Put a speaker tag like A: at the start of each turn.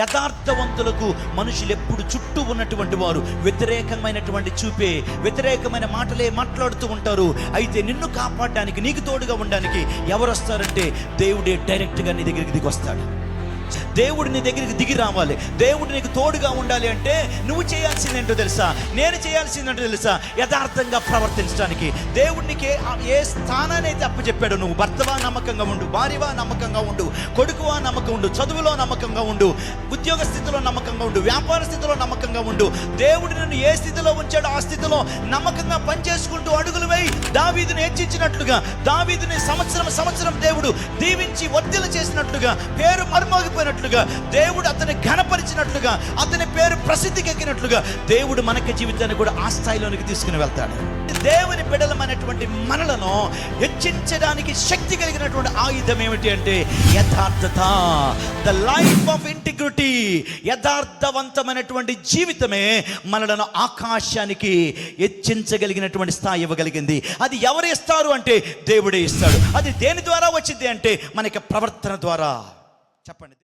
A: యథార్థవంతులకు మనుషులు ఎప్పుడు చుట్టూ ఉన్నటువంటి వారు వ్యతిరేకమైన మాటలే మాట్లాడుతూ ఉంటారు. అయితే నిన్ను కాపాడడానికి, నీకు తోడుగా ఉండడానికి ఎవరు వస్తారంటే దేవుడే డైరెక్ట్గా నీ దగ్గరికి దిగి వస్తాడు. దేవుడు నీ దగ్గరికి దిగి రావాలి. దేవుడు నీకు తోడుగా ఉండాలి అంటే నువ్వు చేయాల్సిందేంటో తెలుసా? నేను చేయాల్సిందేంటో తెలుసా? యథార్థంగా ప్రవర్తించడానికి. దేవుడు నీకు ఏ స్థానాన్ని అయితే అప్పచెప్పాడు, నువ్వు భర్తవా నమ్మకంగా ఉండు, భార్యవా నమ్మకంగా ఉండు, కొడుకువా నమ్మకంగా ఉండు, చదువులో నమ్మకంగా ఉండు, ఉద్యోగ స్థితిలో నమ్మకంగా ఉండు, వ్యాపార స్థితిలో నమ్మకంగా ఉండు. దేవుడు నిన్ను ఏ స్థితిలో ఉంచాడో ఆ స్థితిలో నమ్మకంగా పనిచేసుకుంటూ అడుగులు వేయి. దావీదుని హెచ్చించినట్లుగా, దావీదుని సంవత్సరం దేవుడు దీవించి వర్ధిల్ల చేసినట్లుగా, పేరు మరుమోగిపోయినట్లుగా, దేవుడు అతన్ని ఘనపరిచినట్లుగా, అతని పేరు ప్రసిద్ధికెక్కినట్లుగా దేవుడు మనకి జీవితాన్ని కూడా ఆ స్థాయిలోనికి తీసుకుని వెళ్తాడు. దేవుని బిడ్డలమైనటువంటి మనలను హెచ్చించడానికి శక్తి కలిగినటువంటి ఆయుధం ఏమిటి అంటే యథార్థత. The life of integrity. యథార్థవంతమైనటువంటి జీవితమే మనలను ఆకాశానికి హెచ్చించగలిగినటువంటి స్థాయి ఇవ్వగలిగింది. అది ఎవరు ఇస్తారు అంటే దేవుడే ఇస్తాడు. అది దేని ద్వారా వచ్చింది అంటే మనకి ప్రవర్తన ద్వారా. చెప్పండి.